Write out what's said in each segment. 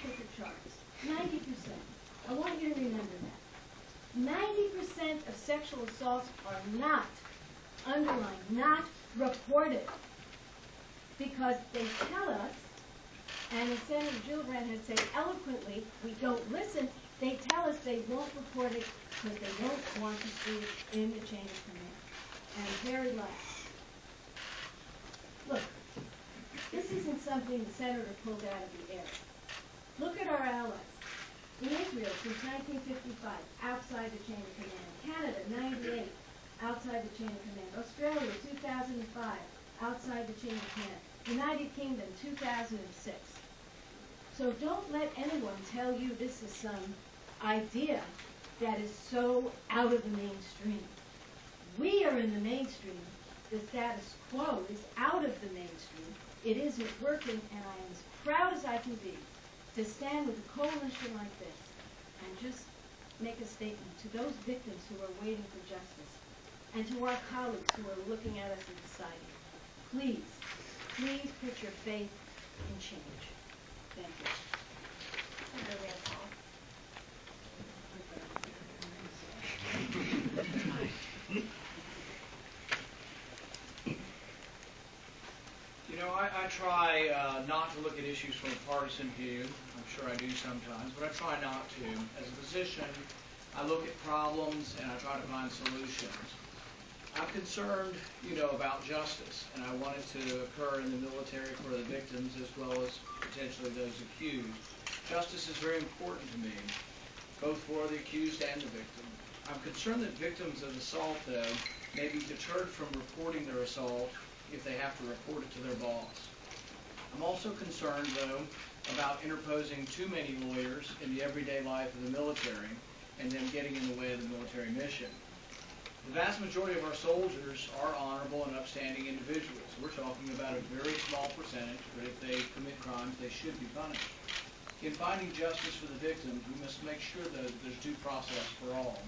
took the charts. 90%. I want you to remember that. 90% of sexual assaults are not, underlined, not reported. Because they tell us, and as Senator Gillibrand has said eloquently, we don't listen. They tell us they won't report it because they don't want to see it in the chain of command. And very last, look, this isn't something the senator pulled out of the air. Look at our allies. In Israel, since 1955, outside the chain of command. Canada, 98, outside the chain of command. Australia, 2005, outside the chain of command. United Kingdom, 2006. So don't let anyone tell you this is some idea that is so out of the mainstream. We are in the mainstream. The status quo is out of the mainstream. It isn't working, and I am as proud as I can be to stand with a coalition like this and just make a statement to those victims who are waiting for justice and to our colleagues who are looking at us and deciding. Please, please put your faith in change. Thank you. You know, I try not to look at issues from a partisan view. I'm sure I do sometimes, but I try not to. As a physician, I look at problems and I try to find solutions. I'm concerned, about justice, and I want it to occur in the military for the victims as well as potentially those accused. Justice is very important to me, both for the accused and the victim. I'm concerned that victims of assault, though, may be deterred from reporting their assault if they have to report it to their boss. I'm also concerned, though, about interposing too many lawyers in the everyday life of the military and them getting in the way of the military mission. The vast majority of our soldiers are honorable and upstanding individuals. We're talking about a very small percentage, but if they commit crimes, they should be punished. In finding justice for the victims, we must make sure, though, that there's due process for all.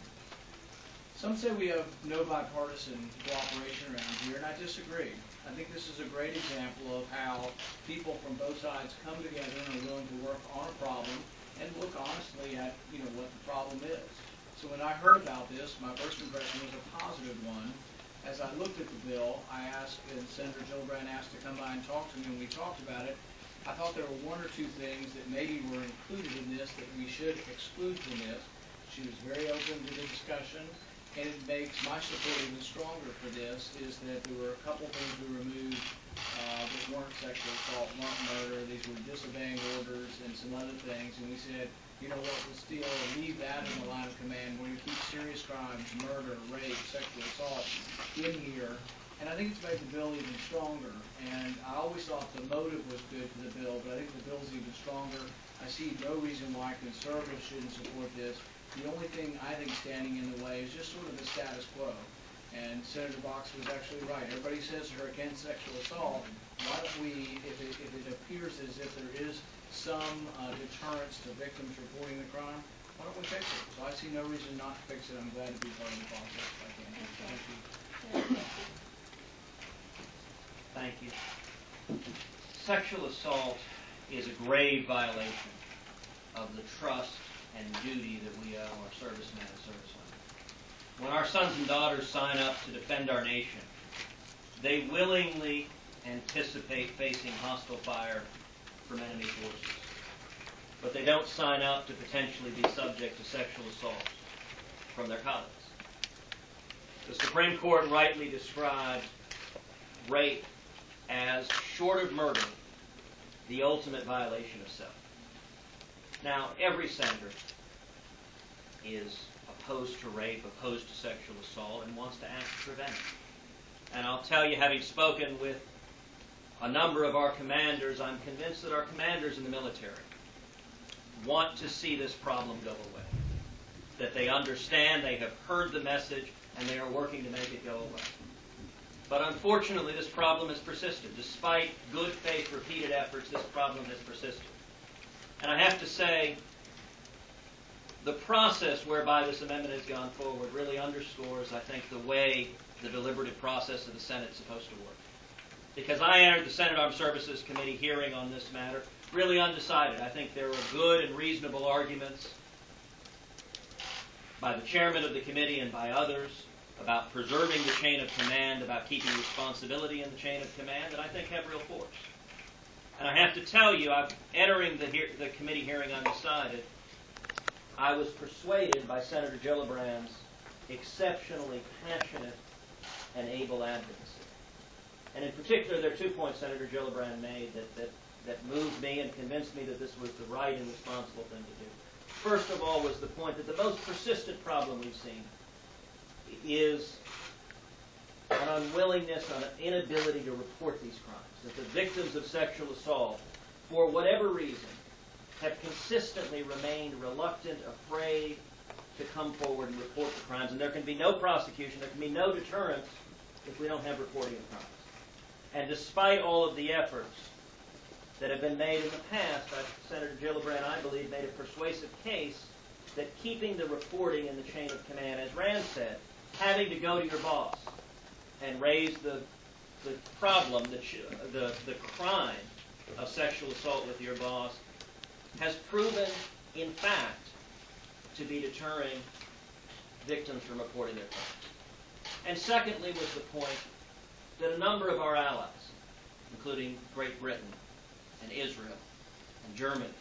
Some say we have no bipartisan cooperation around here, and I disagree. I think this is a great example of how people from both sides come together and are willing to work on a problem and look honestly at, what the problem is. So when I heard about this, my first impression was a positive one. As I looked at the bill, I asked, and Senator Gillibrand asked to come by and talk to me, and we talked about it. I thought there were one or two things that maybe were included in this that we should exclude from this. She was very open to the discussion, and it makes my support even stronger for this, is that there were a couple things we removed that weren't sexual assault, weren't murder. These were disobeying orders and some other things, and we said, you know what, we'll still leave that in the line of command. We're going to keep serious crimes, murder, rape, sexual assault in here. And I think it's made the bill even stronger. And I always thought the motive was good for the bill, but I think the bill's even stronger. I see no reason why conservatives shouldn't support this. The only thing I think standing in the way is just sort of the status quo. And Senator Box was actually right. Everybody says they're against sexual assault. Why don't we, if it appears as if there is some deterrence to victims reporting the crime, why don't we fix it? So I see no reason not to fix it. I'm glad to be part of the process if I can. Thank you. Thank you. Sexual assault is a grave violation of the trust and duty that we owe our servicemen and servicewomen. When our sons and daughters sign up to defend our nation, they willingly anticipate facing hostile fire from enemy forces. But they don't sign up to potentially be subject to sexual assault from their colleagues. The Supreme Court rightly described rape as, short of murder, the ultimate violation of self. Now, every senator is opposed to rape, opposed to sexual assault, and wants to act to prevent it. And I'll tell you, having spoken with a number of our commanders, I'm convinced that our commanders in the military want to see this problem go away. That they understand, they have heard the message, and they are working to make it go away. But unfortunately, this problem has persisted. Despite good faith, repeated efforts, this problem has persisted. And I have to say, the process whereby this amendment has gone forward really underscores, I think, the way the deliberative process of the Senate is supposed to work. Because I entered the Senate Armed Services Committee hearing on this matter really undecided. I think there were good and reasonable arguments by the chairman of the committee and by others about preserving the chain of command, about keeping responsibility in the chain of command, that I think have real force. And I have to tell you, entering the committee hearing undecided, I was persuaded by Senator Gillibrand's exceptionally passionate and able advocacy. And in particular, there are 2 points Senator Gillibrand made that moved me and convinced me that this was the right and responsible thing to do. First of all was the point that the most persistent problem we've seen is an unwillingness, an inability to report these crimes. That the victims of sexual assault, for whatever reason, have consistently remained reluctant, afraid to come forward and report the crimes. And there can be no prosecution, there can be no deterrence if we don't have reporting of crimes. And despite all of the efforts that have been made in the past, Senator Gillibrand, I believe, made a persuasive case that keeping the reporting in the chain of command, as Rand said, having to go to your boss and raise the problem, the crime of sexual assault with your boss, has proven, in fact, to be deterring victims from reporting their crimes. And secondly was the point that a number of our allies, including Great Britain and Israel and Germany,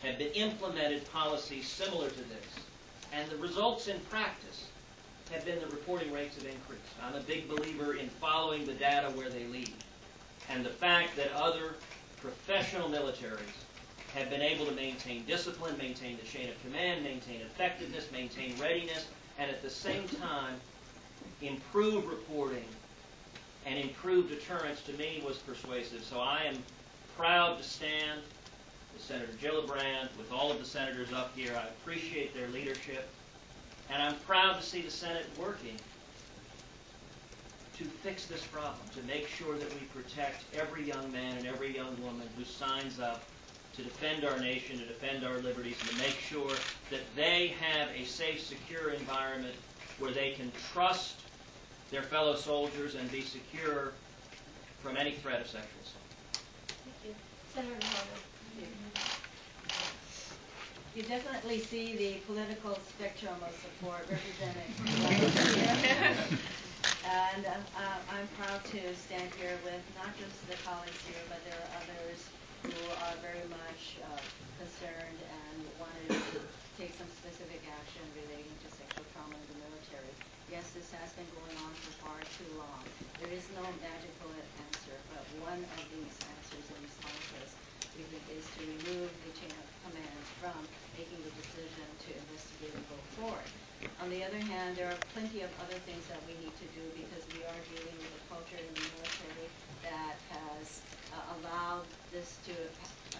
have been implemented policies similar to this. And the results in practice have been the reporting rates have increased. I'm a big believer in following the data where they lead. And the fact that other professional militaries have been able to maintain discipline, maintain the chain of command, maintain effectiveness, maintain readiness, and at the same time improve reporting and improve deterrence, to me, was persuasive. So I am proud to stand with Senator Gillibrand, with all of the senators up here. I appreciate their leadership. And I'm proud to see the Senate working to fix this problem, to make sure that we protect every young man and every young woman who signs up to defend our nation, to defend our liberties, and to make sure that they have a safe, secure environment where they can trust their fellow soldiers and be secure from any threat of sexual assault. Thank you. Senator Harder. You definitely see the political spectrum of support represented here. And I'm proud to stand here with not just the colleagues here, but there are others who are very much concerned and wanted to take some specific action relating to sexual trauma in the military. Yes, this has been going on for far too long. There is no magic bullet answer, but one of these answers and responses, we think, is to remove the chain of command from making the decision to investigate and go forward. On the other hand, there are plenty of other things that we need to do because we are dealing with a culture in the military that has allowed this to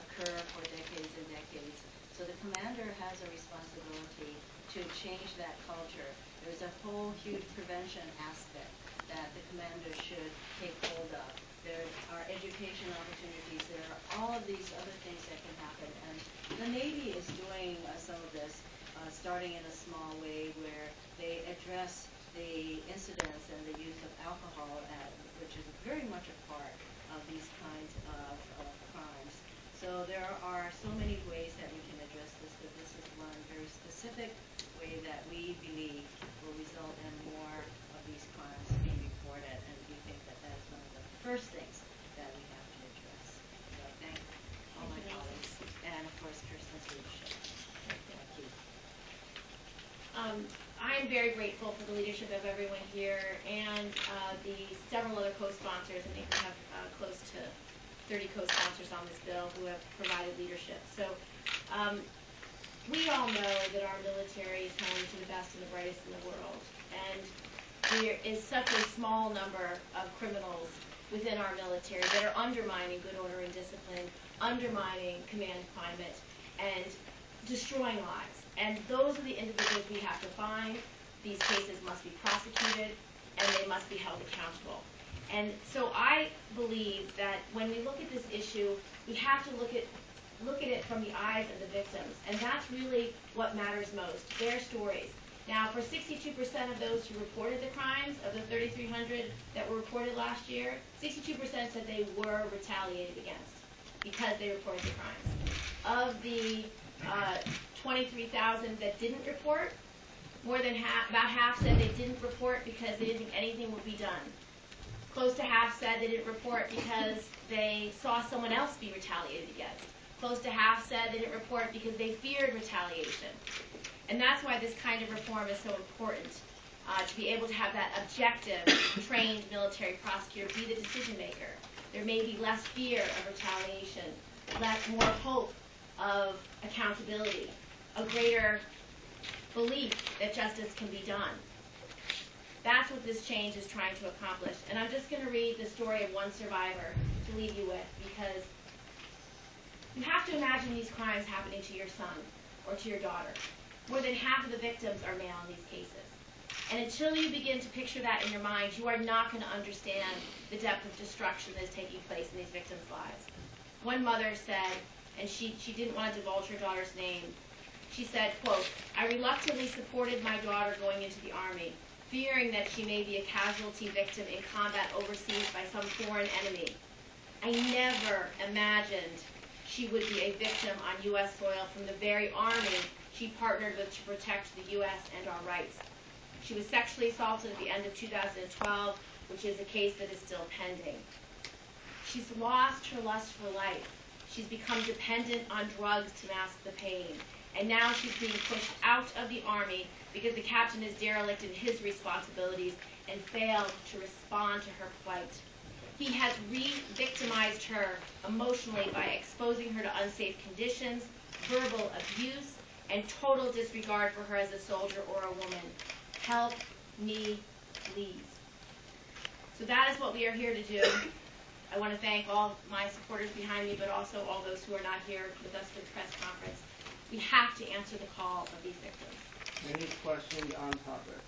occur for decades and decades. So the commander has a responsibility to change that culture. There's a whole huge prevention aspect that the commander should take hold of. There are education opportunities. There are all of these other things that can happen. And the Navy is doing some of this, starting in a small way where they address the incidence and the use of alcohol, which is very much a part of these kinds of crimes. So there are so many ways that we can address this, but this is one very specific way that we believe will result in more of these crimes being reported, and we think that that is one of the first things that we have to address. So I thank all my colleagues, and of course Kirsten's leadership. Thank you. I'm very grateful for the leadership of everyone here and the several other co-sponsors. I think we have close to 30 co-sponsors on this bill who have provided leadership. So we all know that our military is home to the best and the brightest in the world. And there is such a small number of criminals within our military that are undermining good order and discipline, undermining command climate, and destroying lives. And those are the individuals we have to find. These cases must be prosecuted, and they must be held accountable. And so I believe that when we look at this issue, we have to look at it from the eyes of the victims. And that's really what matters most, their stories. Now, for 62% of those who reported the crimes, of the 3,300 that were reported last year, 62% said they were retaliated against. because they reported the crimes. Of the 23,000 that didn't report, more than about half said they didn't report because they didn't think anything would be done. Close to half said they didn't report because they saw someone else be retaliated against. Close to half said they didn't report because they feared retaliation. And that's why this kind of reform is so important, to be able to have that objective, trained military prosecutor be the decision maker. There may be less fear of retaliation, more hope of accountability, a greater belief that justice can be done. That's what this change is trying to accomplish. And I'm just going to read the story of one survivor to leave you with, because you have to imagine these crimes happening to your son or to your daughter. More than half of the victims are male in these cases. And until you begin to picture that in your mind, you are not going to understand the depth of destruction that is taking place in these victims' lives. One mother said, and she didn't want to divulge her daughter's name, she said, quote, "I reluctantly supported my daughter going into the Army, fearing that she may be a casualty victim in combat overseas by some foreign enemy. I never imagined she would be a victim on U.S. soil from the very Army she partnered with to protect the U.S. and our rights. She was sexually assaulted at the end of 2012, which is a case that is still pending. She's lost her lust for life. She's become dependent on drugs to mask the pain. And now she's being pushed out of the Army because the captain is derelict in his responsibilities and failed to respond to her plight. He has re-victimized her emotionally by exposing her to unsafe conditions, verbal abuse, and total disregard for her as a soldier or a woman. Help me, please." So that is what we are here to do. I want to thank all my supporters behind me, but also all those who are not here with us for the press conference. We have to answer the call of these victims. Any questions on topic?